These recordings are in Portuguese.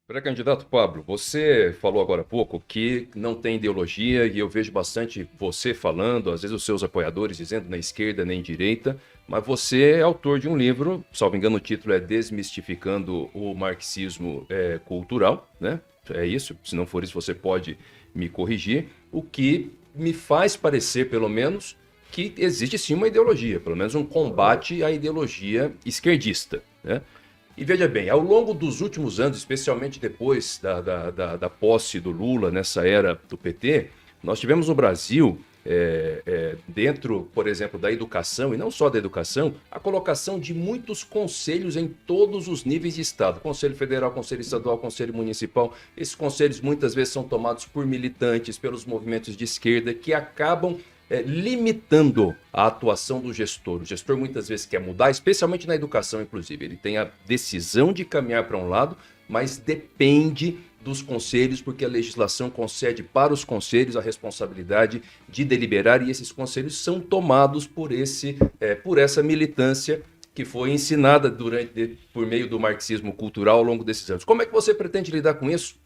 Pré-candidato Pablo, você falou agora há pouco que não tem ideologia e eu vejo bastante você falando, às vezes os seus apoiadores dizendo nem esquerda nem direita, mas você é autor de um livro, salvo engano o título é Desmistificando o Marxismo Cultural, né? É isso, se não for isso você pode me corrigir, o que me faz parecer, pelo menos, que existe sim uma ideologia, pelo menos um combate à ideologia esquerdista, né? E veja bem, ao longo dos últimos anos, especialmente depois da posse do Lula, nessa era do PT, nós tivemos no Brasil, dentro, por exemplo, da educação, e não só da educação, a colocação de muitos conselhos em todos os níveis de Estado. Conselho Federal, Conselho Estadual, Conselho Municipal. Esses conselhos muitas vezes são tomados por militantes, pelos movimentos de esquerda, que acabam limitando a atuação do gestor. O gestor muitas vezes quer mudar, especialmente na educação, inclusive. Ele tem a decisão de caminhar para um lado, mas depende dos conselhos, porque a legislação concede para os conselhos a responsabilidade de deliberar e esses conselhos são tomados por essa militância que foi ensinada por meio do marxismo cultural ao longo desses anos. Como é que você pretende lidar com isso?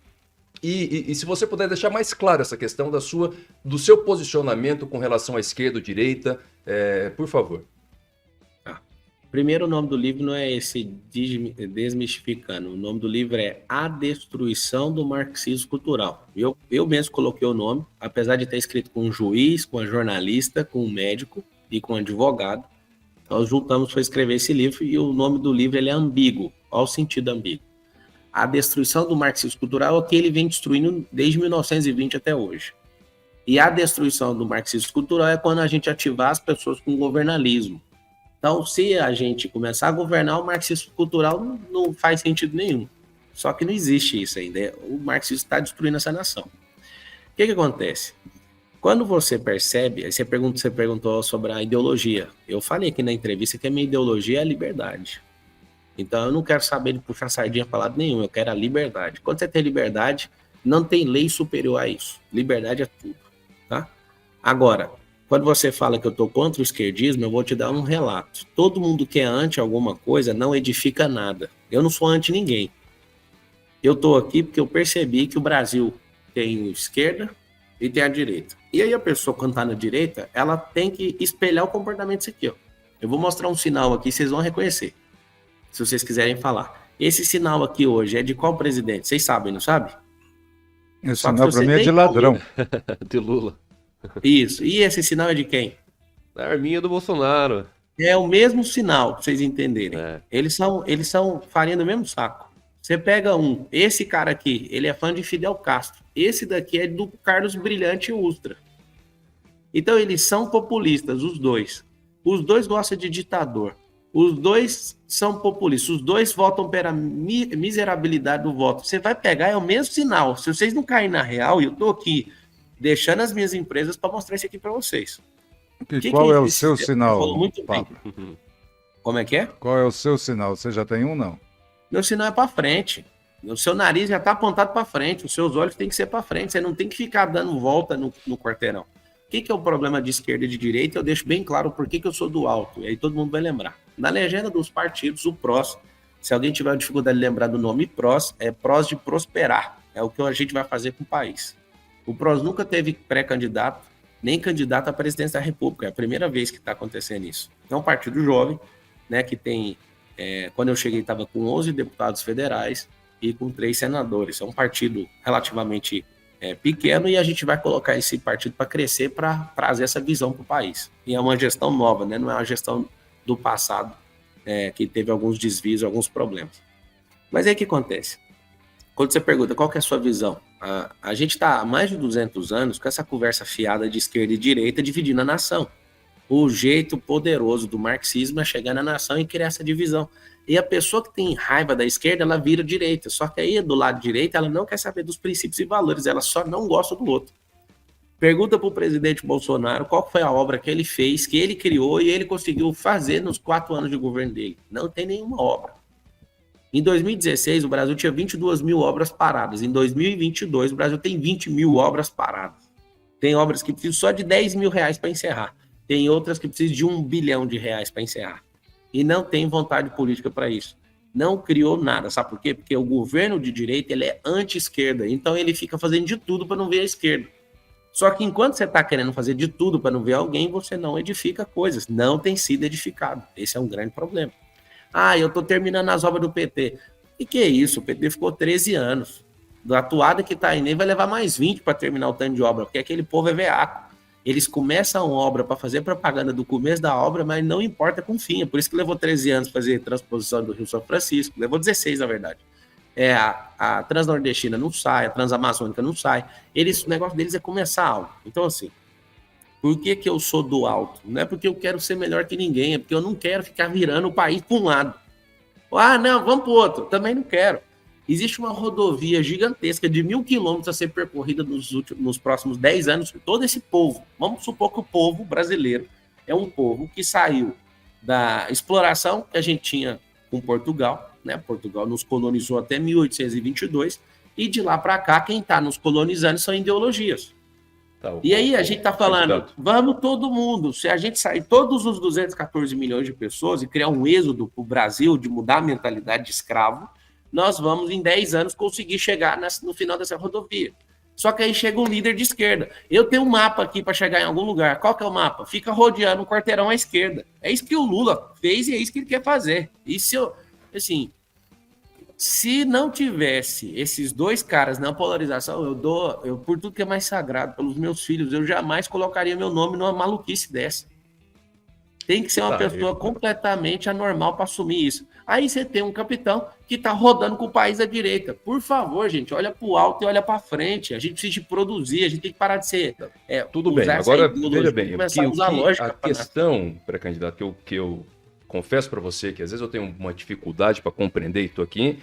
E se você puder deixar mais clara essa questão do seu posicionamento com relação à esquerda ou direita, por favor. Primeiro, o nome do livro não é esse Desmistificando. O nome do livro é A Destruição do Marxismo Cultural. Eu mesmo coloquei o nome, apesar de ter escrito com um juiz, com um jornalista, com um médico e com um advogado. Nós juntamos para escrever esse livro e o nome do livro ele é ambíguo. Qual o sentido ambíguo? A destruição do marxismo cultural é o que ele vem destruindo desde 1920 até hoje. E a destruição do marxismo cultural é quando a gente ativar as pessoas com governalismo. Então, se a gente começar a governar, o marxismo cultural não faz sentido nenhum. Só que não existe isso ainda. O marxismo está destruindo essa nação. O que acontece? Quando você percebe, aí você perguntou sobre a ideologia. Eu falei aqui na entrevista que a minha ideologia é a liberdade. Então, eu não quero saber de puxar sardinha para lado nenhum, eu quero a liberdade. Quando você tem liberdade, não tem lei superior a isso. Liberdade é tudo, tá? Agora, quando você fala que eu estou contra o esquerdismo, eu vou te dar um relato. Todo mundo que é anti alguma coisa não edifica nada. Eu não sou anti ninguém. Eu estou aqui porque eu percebi que o Brasil tem esquerda e tem a direita. E aí a pessoa, quando está na direita, ela tem que espelhar o comportamento disso aqui, ó. Eu vou mostrar um sinal aqui, vocês vão reconhecer. Se vocês quiserem falar. Esse sinal aqui hoje é de qual presidente? Vocês sabem, não sabe? Esse sinal para mim é de ladrão. De Lula. Isso. E esse sinal é de quem? Da arminha do Bolsonaro. É o mesmo sinal, para vocês entenderem. É. Eles são farinha do mesmo saco. Você pega esse cara aqui, ele é fã de Fidel Castro. Esse daqui é do Carlos Brilhante Ustra. Então eles são populistas, os dois. Os dois gostam de ditador. Os dois são populistas, os dois votam pela miserabilidade do voto. Você vai pegar, é o mesmo sinal. Se vocês não caírem na real, eu estou aqui deixando as minhas empresas para mostrar isso aqui para vocês. Qual é o seu sinal, muito Pablo? bem. Como é que é? Qual é o seu sinal? Você já tem um, não? Meu sinal é para frente. O seu nariz já está apontado para frente, os seus olhos têm que ser para frente. Você não tem que ficar dando volta no quarteirão. O que é o problema de esquerda e de direita? Eu deixo bem claro por que eu sou do alto, e aí todo mundo vai lembrar. Na legenda dos partidos, o PROS, se alguém tiver dificuldade de lembrar do nome PROS, é PROS de prosperar. É o que a gente vai fazer com o país. O PROS nunca teve pré-candidato, nem candidato à presidência da República. É a primeira vez que está acontecendo isso. É um partido jovem, né, que tem... quando eu cheguei, estava com 11 deputados federais e com 3 senadores. É um partido relativamente... pequeno, e a gente vai colocar esse partido para crescer, para trazer essa visão para o país. E é uma gestão nova, né? Não é uma gestão do passado, que teve alguns desvios, alguns problemas. Mas aí o que acontece? Quando você pergunta qual que é a sua visão, a gente está há mais de 200 anos com essa conversa fiada de esquerda e direita dividindo a nação. O jeito poderoso do marxismo é chegar na nação e criar essa divisão. E a pessoa que tem raiva da esquerda, ela vira direita. Só que aí, do lado direito, ela não quer saber dos princípios e valores, ela só não gosta do outro. Pergunta para o presidente Bolsonaro qual foi a obra que ele fez, que ele criou e ele conseguiu fazer nos 4 anos de governo dele. Não tem nenhuma obra. Em 2016, o Brasil tinha 22 mil obras paradas. Em 2022, o Brasil tem 20 mil obras paradas. Tem obras que precisam só de 10 mil reais para encerrar. Tem outras que precisam de R$1 bilhão para encerrar. E não tem vontade política para isso. Não criou nada, sabe por quê? Porque o governo de direita, ele é anti-esquerda, então ele fica fazendo de tudo para não ver a esquerda. Só que enquanto você está querendo fazer de tudo para não ver alguém, você não edifica coisas, não tem sido edificado. Esse é um grande problema. Eu estou terminando as obras do PT. E que é isso? O PT ficou 13 anos. Da atuada que está aí, nem vai levar mais 20 para terminar o tanto de obra, porque aquele povo é veaco. Eles começam a obra para fazer propaganda do começo da obra, mas não importa com o fim. É por isso que levou 13 anos fazer transposição do Rio São Francisco. Levou 16, na verdade. A Transnordestina não sai, a Transamazônica não sai. O negócio deles é começar algo. Então, assim, por que eu sou do alto? Não é porque eu quero ser melhor que ninguém, é porque eu não quero ficar virando o país para um lado. Não, vamos para o outro. Também não quero. Existe uma rodovia gigantesca de 1.000 quilômetros a ser percorrida nos próximos 10 anos por todo esse povo. Vamos supor que o povo brasileiro é um povo que saiu da exploração que a gente tinha com Portugal, né? Portugal nos colonizou até 1822, e de lá para cá, quem está nos colonizando são ideologias. E aí a gente está falando, vamos todo mundo, se a gente sair todos os 214 milhões de pessoas e criar um êxodo para o Brasil, de mudar a mentalidade de escravo, nós vamos, em 10 anos, conseguir chegar no final dessa rodovia. Só que aí chega um líder de esquerda. Eu tenho um mapa aqui para chegar em algum lugar. Qual que é o mapa? Fica rodeando um quarteirão à esquerda. É isso que o Lula fez e é isso que ele quer fazer. E se não tivesse esses dois caras na polarização, eu por tudo que é mais sagrado, pelos meus filhos, eu jamais colocaria meu nome numa maluquice dessa. Tem que ser uma pessoa completamente anormal para assumir isso. Aí você tem um capitão que está rodando com o país à direita. Por favor, gente, olha para o alto e olha para frente. A gente precisa produzir, a gente tem que parar de ser... Tudo bem, agora veja bem, a questão, pré-candidato, que eu confesso para você que às vezes eu tenho uma dificuldade para compreender, e estou aqui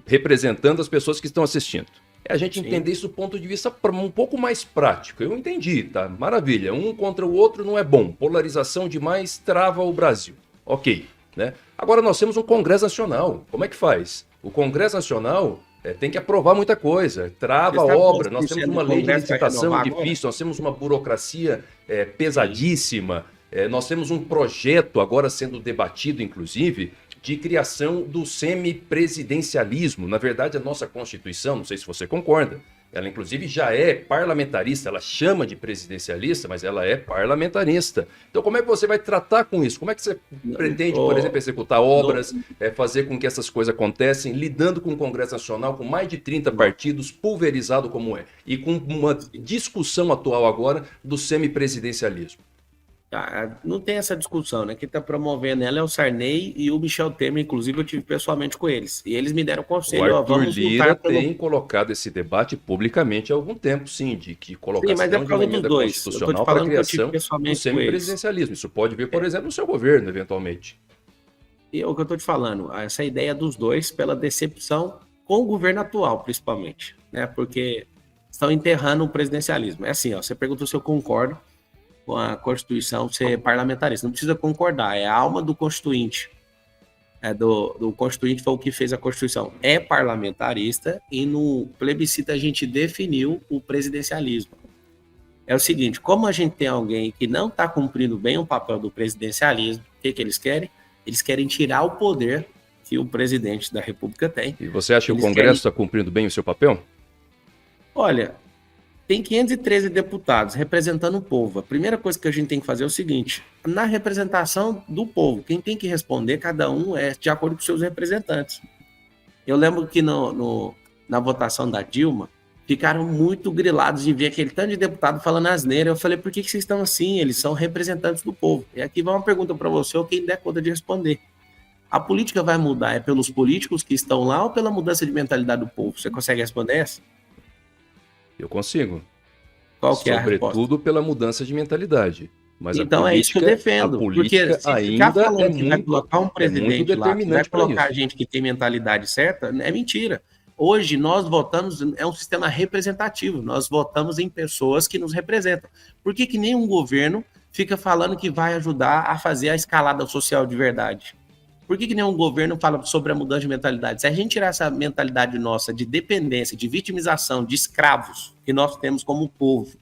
representando as pessoas que estão assistindo. É a gente entender isso do ponto de vista um pouco mais prático. Eu entendi, tá? Maravilha. Um contra o outro não é bom. Polarização demais trava o Brasil. Ok, né? Agora nós temos um Congresso Nacional. Como é que faz? O Congresso Nacional tem que aprovar muita coisa. Trava a obra. Nós temos uma lei de licitação difícil. Nós temos uma burocracia pesadíssima. Nós temos um projeto agora sendo debatido, inclusive, de criação do semipresidencialismo. Na verdade, a nossa Constituição, não sei se você concorda, ela inclusive já é parlamentarista, ela chama de presidencialista, mas ela é parlamentarista. Então como é que você vai tratar com isso? Como é que você pretende, por exemplo, executar obras, fazer com que essas coisas acontecem, lidando com o Congresso Nacional, com mais de 30 partidos, pulverizado como é, e com uma discussão atual agora do semipresidencialismo? Não tem essa discussão, né? Quem está promovendo ela é o Sarney e o Michel Temer, inclusive eu tive pessoalmente com eles. E eles me deram conselho, o Arthur Lira tem colocado esse debate publicamente há algum tempo, sim, de que colocação mas é por causa de uma emenda constitucional para a criação do semipresidencialismo. Isso pode vir, por exemplo, no seu governo, eventualmente. E é o que eu estou te falando, essa ideia dos dois pela decepção com o governo atual, principalmente, né? Porque estão enterrando o presidencialismo. É assim, você perguntou se eu concordo com a Constituição ser parlamentarista. Não precisa concordar, é a alma do Constituinte. Do Constituinte foi o que fez a Constituição. É parlamentarista e no plebiscito a gente definiu o presidencialismo. É o seguinte, como a gente tem alguém que não está cumprindo bem o papel do presidencialismo, o que eles querem? Eles querem tirar o poder que o presidente da República tem. E você acha que o Congresso está cumprindo bem o seu papel? Olha, tem 513 deputados representando o povo. A primeira coisa que a gente tem que fazer é o seguinte, na representação do povo, quem tem que responder, cada um é de acordo com seus representantes. Eu lembro que na votação da Dilma, ficaram muito grilados de ver aquele tanto de deputado falando asneira. Eu falei, por que vocês estão assim? Eles são representantes do povo. E aqui vai uma pergunta para você, ou quem der conta de responder. A política vai mudar é pelos políticos que estão lá ou pela mudança de mentalidade do povo? Você consegue responder essa? Eu consigo. Qual que é a resposta? Sobretudo pela mudança de mentalidade. Mas então é isso que eu defendo. Porque se ficar falando que vai colocar um presidente lá, que vai colocar gente que tem mentalidade certa, é mentira. Hoje nós votamos, é um sistema representativo, nós votamos em pessoas que nos representam. Por que nenhum governo fica falando que vai ajudar a fazer a escalada social de verdade? Por que nenhum governo fala sobre a mudança de mentalidade? Se a gente tirar essa mentalidade nossa de dependência, de vitimização, de escravos que nós temos como povo,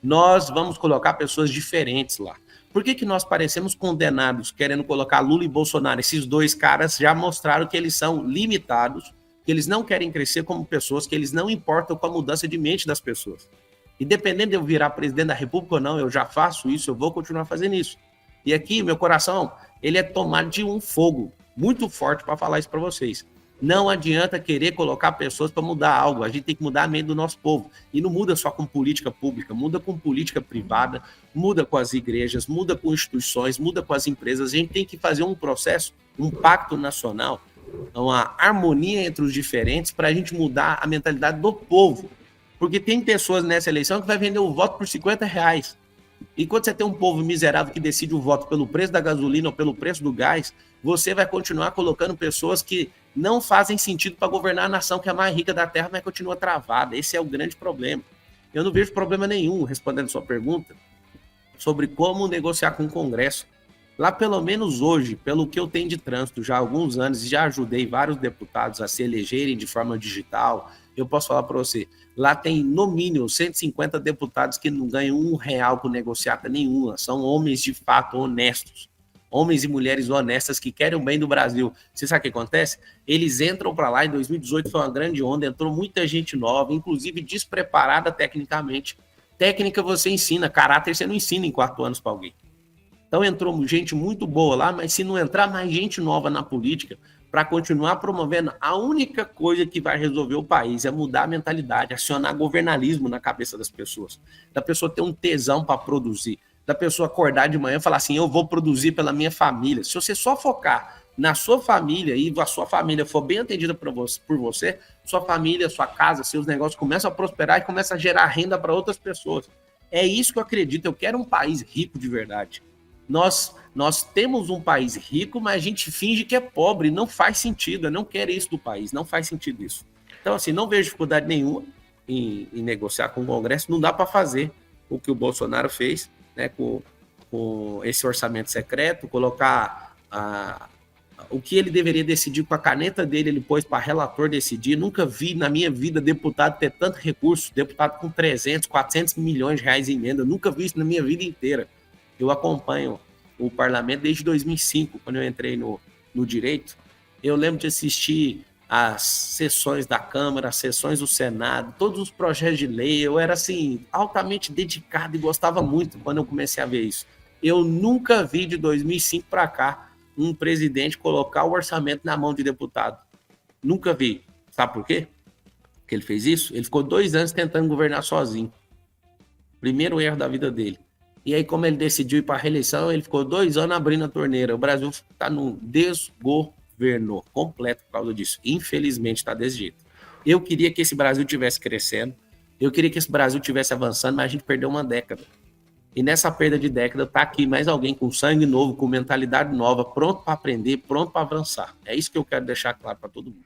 nós vamos colocar pessoas diferentes lá. Por que nós parecemos condenados querendo colocar Lula e Bolsonaro? Esses dois caras já mostraram que eles são limitados, que eles não querem crescer como pessoas, que eles não importam com a mudança de mente das pessoas. E dependendo de eu virar presidente da República ou não, eu já faço isso, eu vou continuar fazendo isso. E aqui, meu coração, ele é tomado de um fogo muito forte para falar isso para vocês. Não adianta querer colocar pessoas para mudar algo. A gente tem que mudar a mente do nosso povo. E não muda só com política pública, muda com política privada, muda com as igrejas, muda com instituições, muda com as empresas. A gente tem que fazer um processo, um pacto nacional, uma harmonia entre os diferentes para a gente mudar a mentalidade do povo. Porque tem pessoas nessa eleição que vai vender o voto por R$50. E quando você tem um povo miserável que decide o voto pelo preço da gasolina ou pelo preço do gás, você vai continuar colocando pessoas que não fazem sentido para governar a nação que é a mais rica da Terra, mas continua travada. Esse é o grande problema. Eu não vejo problema nenhum, respondendo a sua pergunta, sobre como negociar com o Congresso. Lá, pelo menos hoje, pelo que eu tenho de trânsito já há alguns anos, já ajudei vários deputados a se elegerem de forma digital, eu posso falar para você, lá tem no mínimo 150 deputados que não ganham R$1 por negociata nenhuma, são homens de fato honestos, homens e mulheres honestas que querem o bem do Brasil. Você sabe o que acontece? Eles entram para lá, em 2018 foi uma grande onda, entrou muita gente nova, inclusive despreparada tecnicamente. Técnica você ensina, caráter você não ensina em 4 anos para alguém. Então entrou gente muito boa lá, mas se não entrar mais gente nova na política, para continuar promovendo, a única coisa que vai resolver o país é mudar a mentalidade, acionar governalismo na cabeça das pessoas. Da pessoa ter um tesão para produzir, da pessoa acordar de manhã e falar assim, eu vou produzir pela minha família. Se você só focar na sua família e a sua família for bem atendida por você, sua família, sua casa, seus negócios começam a prosperar e começam a gerar renda para outras pessoas. É isso que eu acredito, eu quero um país rico de verdade. Nós temos um país rico, mas a gente finge que é pobre, não faz sentido, eu não quero isso do país, não faz sentido isso. Então, assim, não vejo dificuldade nenhuma em negociar com o Congresso, não dá para fazer o que o Bolsonaro fez, né, com esse orçamento secreto, colocar o que ele deveria decidir com a caneta dele, ele pôs para relator decidir. Nunca vi na minha vida deputado ter tanto recurso, deputado com 300, 400 milhões de reais em emenda, nunca vi isso na minha vida inteira. Eu acompanho o parlamento desde 2005, quando eu entrei no direito. Eu lembro de assistir as sessões da Câmara, as sessões do Senado, todos os projetos de lei. Eu era, assim, altamente dedicado e gostava muito quando eu comecei a ver isso. Eu nunca vi, de 2005 para cá, um presidente colocar o orçamento na mão de deputado. Nunca vi. Sabe por quê que ele fez isso? Ele ficou 2 anos tentando governar sozinho. Primeiro erro da vida dele. E aí, como ele decidiu ir para a reeleição, ele ficou 2 anos abrindo a torneira. O Brasil está num desgoverno completo por causa disso. Infelizmente, está desse jeito. Eu queria que esse Brasil estivesse crescendo, eu queria que esse Brasil estivesse avançando, mas a gente perdeu uma década. E nessa perda de década, está aqui mais alguém com sangue novo, com mentalidade nova, pronto para aprender, pronto para avançar. É isso que eu quero deixar claro para todo mundo.